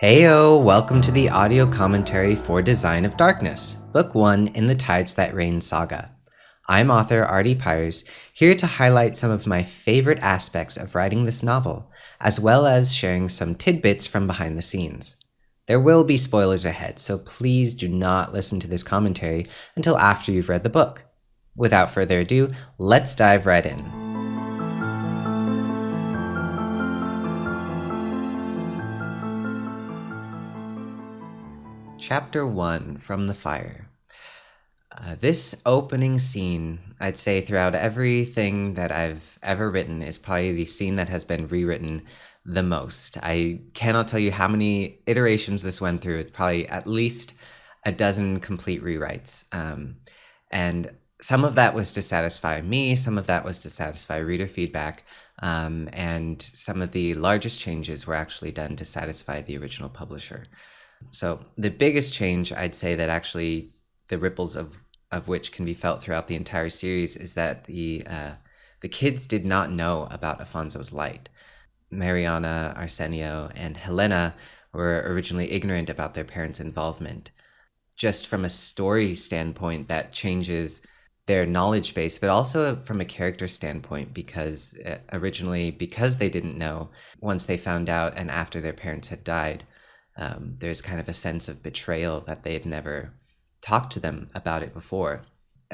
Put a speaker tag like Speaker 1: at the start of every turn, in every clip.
Speaker 1: Heyo, welcome to the audio commentary for Design of Darkness, Book 1 in the Tides That Rain saga. I'm author Artie Pyers, here to highlight some of my favorite aspects of writing this novel, as well as sharing some tidbits from behind the scenes. There will be spoilers ahead, so please do not listen to this commentary until after you've read the book. Without further ado, let's dive right in. Chapter 1, From the Fire. This opening scene, I'd say throughout everything that I've ever written, is probably the scene that has been rewritten the most. I cannot tell you how many iterations this went through. It's probably at least a dozen complete rewrites. And some of that was to satisfy me, some of that was to satisfy reader feedback, and some of the largest changes were actually done to satisfy the original publisher. So the biggest change, I'd say, that actually the ripples of which can be felt throughout the entire series is that the kids did not know about Afonso's light. Mariana, Arsenio, and Helena were originally ignorant about their parents' involvement. Just from a story standpoint, that changes their knowledge base, but also from a character standpoint, because originally, because they didn't know, once they found out and after their parents had died, there's kind of a sense of betrayal that they had never talked to them about it before.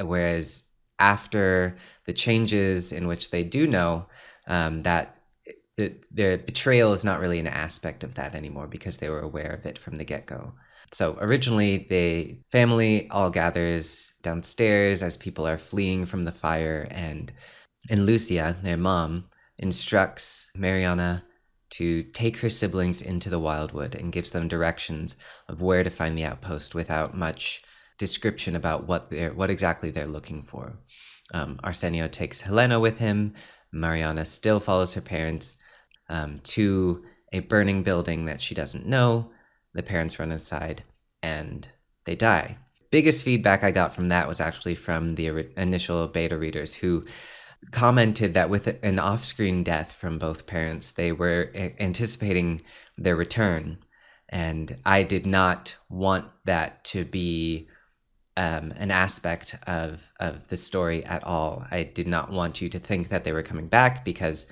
Speaker 1: Whereas after the changes in which they do know, that their betrayal is not really an aspect of that anymore because they were aware of it from the get-go. So originally, the family all gathers downstairs as people are fleeing from the fire, and Lucia, their mom, instructs Mariana to take her siblings into the wildwood and gives them directions of where to find the outpost without much description about what exactly they're looking for. Arsenio takes Helena with him. Mariana still follows her parents to a burning building that she doesn't know. The parents run inside and they die. Biggest feedback I got from that was actually from the initial beta readers, who commented that with an off-screen death from both parents, they were anticipating their return, and I did not want that to be an aspect of the story at all. I did not want you to think that they were coming back, because,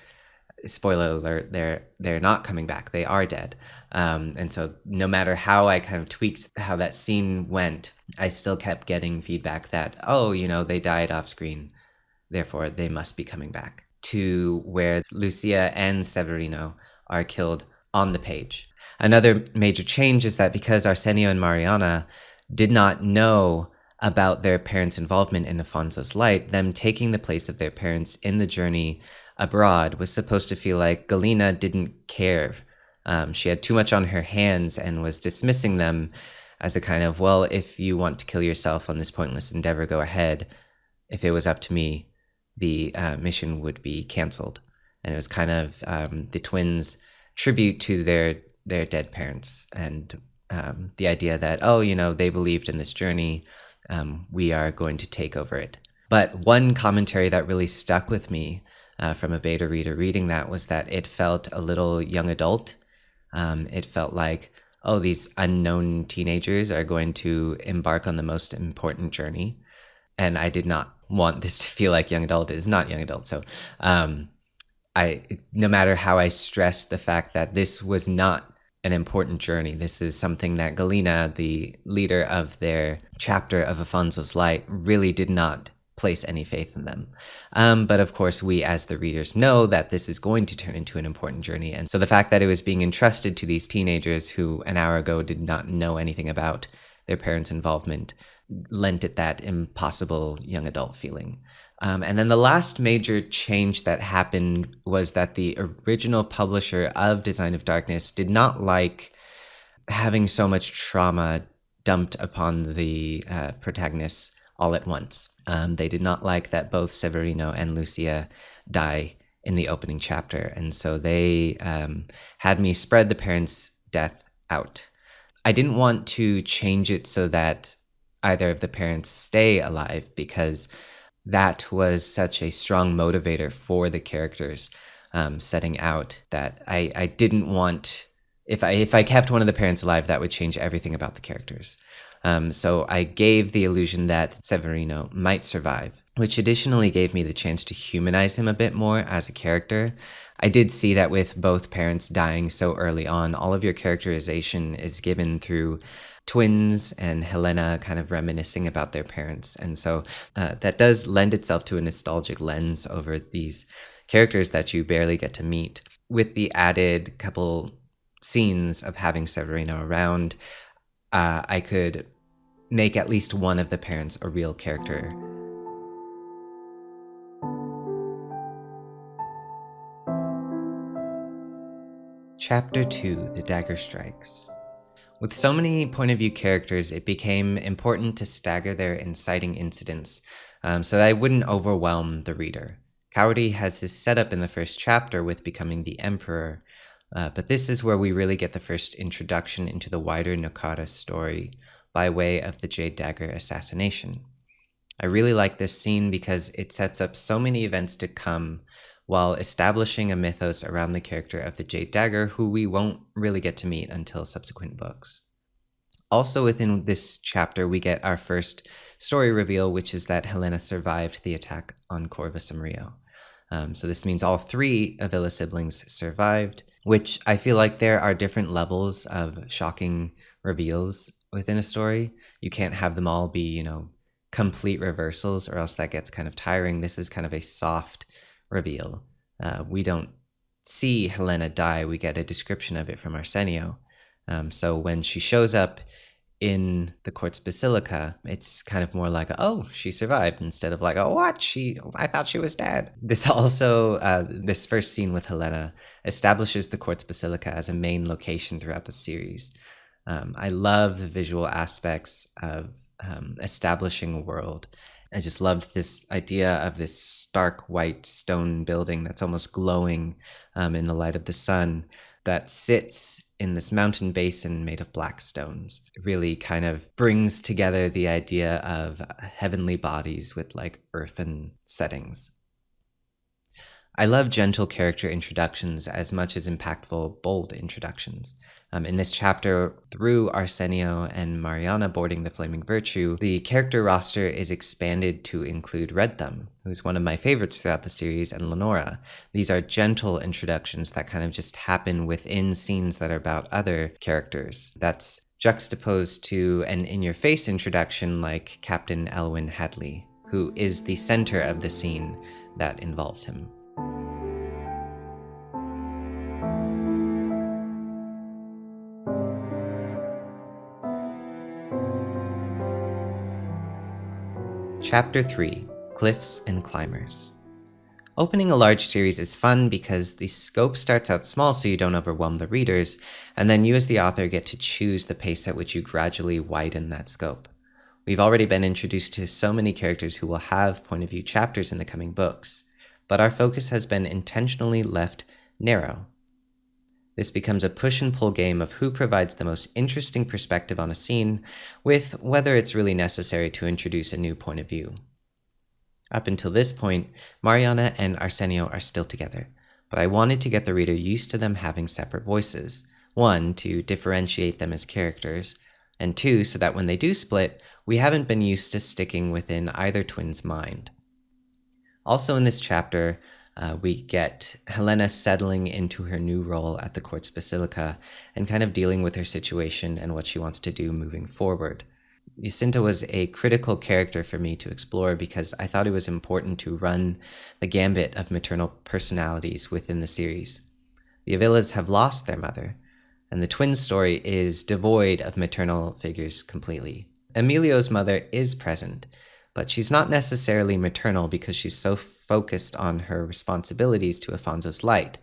Speaker 1: spoiler alert, they're not coming back. They are dead. And so no matter how I kind of tweaked how that scene went, I still kept getting feedback that, they died off screen, therefore they must be coming back, to where Lucia and Severino are killed on the page. Another major change is that because Arsenio and Mariana did not know about their parents' involvement in Afonso's light, them taking the place of their parents in the journey abroad was supposed to feel like Galena didn't care. She had too much on her hands and was dismissing them as a kind of, well, if you want to kill yourself on this pointless endeavor, go ahead. If it was up to me, the mission would be canceled. And it was kind of the twins' tribute to their dead parents, and the idea that, they believed in this journey, we are going to take over it. But one commentary that really stuck with me from a beta reader reading that was that it felt a little young adult. It felt like, these unknown teenagers are going to embark on the most important journey. And I did not want this to feel like young adult. It is not young adult. So no matter how I stressed the fact that this was not an important journey, this is something that Galena, the leader of their chapter of Afonso's Light, really did not place any faith in them. But of course, we as the readers know that this is going to turn into an important journey. And so the fact that it was being entrusted to these teenagers who an hour ago did not know anything about their parents' involvement lent it that impossible young adult feeling. And then the last major change that happened was that the original publisher of Design of Darkness did not like having so much trauma dumped upon the protagonists all at once. They did not like that both Severino and Lucia die in the opening chapter, and so they had me spread the parents' death out. I didn't want to change it so that either of the parents stay alive, because that was such a strong motivator for the characters setting out, that I didn't want if I kept one of the parents alive, that would change everything about the characters. So I gave the illusion that Severino might survive, which additionally gave me the chance to humanize him a bit more as a character. I did see that with both parents dying so early on, all of your characterization is given through twins and Helena kind of reminiscing about their parents. And so that does lend itself to a nostalgic lens over these characters that you barely get to meet. With the added couple scenes of having Severino around, I could make at least one of the parents a real character. Chapter 2, The Dagger Strikes. With so many point of view characters, it became important to stagger their inciting incidents so that I wouldn't overwhelm the reader. Kaori has his setup in the first chapter with becoming the Emperor, but this is where we really get the first introduction into the wider Nokara story by way of the Jade Dagger assassination. I really like this scene because it sets up so many events to come while establishing a mythos around the character of the Jade Dagger, who we won't really get to meet until subsequent books. Also within this chapter, we get our first story reveal, which is that Helena survived the attack on Corvus and Rio. So this means all three Avila siblings survived, which I feel like there are different levels of shocking reveals within a story. You can't have them all be, complete reversals, or else that gets kind of tiring. This is kind of a soft reveal. We don't see Helena die, we get a description of it from Arsenio. So when she shows up in the Quartz Basilica, it's kind of more like, oh, she survived, instead of like, oh, what? I thought she was dead. This also, this first scene with Helena establishes the Quartz Basilica as a main location throughout the series. I love the visual aspects of establishing a world. I just loved this idea of this stark white stone building that's almost glowing in the light of the sun that sits in this mountain basin made of black stones. It really kind of brings together the idea of heavenly bodies with like earthen settings. I love gentle character introductions as much as impactful, bold introductions. In this chapter, through Arsenio and Mariana boarding the Flaming Virtue, the character roster is expanded to include Red Thumb, who's one of my favorites throughout the series, and Lenora. These are gentle introductions that kind of just happen within scenes that are about other characters. That's juxtaposed to an in-your-face introduction like Captain Elwyn Hadley, who is the center of the scene that involves him. Chapter 3, Cliffs and Climbers. Opening a large series is fun because the scope starts out small so you don't overwhelm the readers, and then you as the author get to choose the pace at which you gradually widen that scope. We've already been introduced to so many characters who will have point of view chapters in the coming books, but our focus has been intentionally left narrow. This becomes a push and pull game of who provides the most interesting perspective on a scene, with whether it's really necessary to introduce a new point of view. Up until this point, Mariana and Arsenio are still together, but I wanted to get the reader used to them having separate voices. 1, to differentiate them as characters, and 2, so that when they do split, we haven't been used to sticking within either twin's mind. Also in this chapter, we get Helena settling into her new role at the Quartz Basilica and kind of dealing with her situation and what she wants to do moving forward. Jacinta was a critical character for me to explore because I thought it was important to run the gambit of maternal personalities within the series. The Avilas have lost their mother, and the twin story is devoid of maternal figures completely. Emilio's mother is present, but she's not necessarily maternal because she's so focused on her responsibilities to Afonso's light,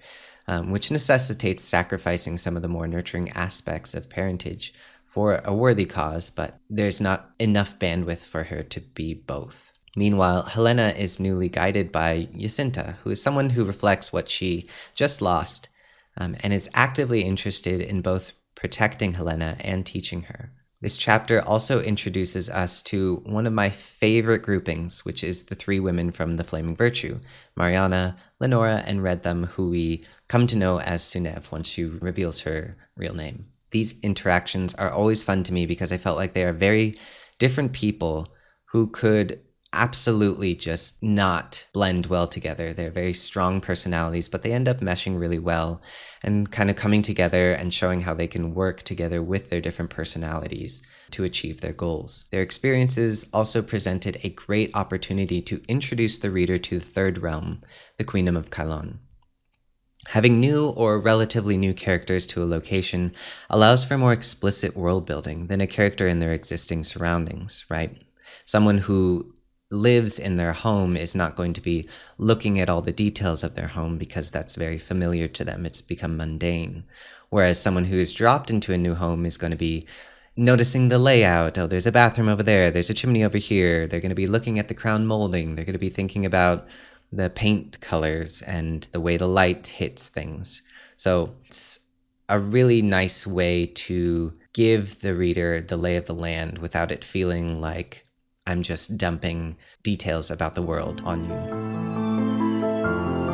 Speaker 1: which necessitates sacrificing some of the more nurturing aspects of parentage for a worthy cause, but there's not enough bandwidth for her to be both. Meanwhile, Helena is newly guided by Jacinta, who is someone who reflects what she just lost, and is actively interested in both protecting Helena and teaching her. This chapter also introduces us to one of my favorite groupings, which is the three women from the Flaming Virtue, Mariana, Lenora, and Redtham, who we come to know as Sunev once she reveals her real name. These interactions are always fun to me because I felt like they are very different people who could absolutely just not blend well together. They're very strong personalities, but they end up meshing really well and kind of coming together and showing how they can work together with their different personalities to achieve their goals. Their experiences also presented a great opportunity to introduce the reader to the third realm, the Queendom of Kaelon. Having new or relatively new characters to a location allows for more explicit world building than a character in their existing surroundings, right? Someone who lives in their home is not going to be looking at all the details of their home because that's very familiar to them. It's become mundane. Whereas someone who is dropped into a new home is going to be noticing the layout. Oh, there's a bathroom over there. There's a chimney over here. They're going to be looking at the crown molding. They're going to be thinking about the paint colors and the way the light hits things. So it's a really nice way to give the reader the lay of the land without it feeling like I'm just dumping details about the world on you.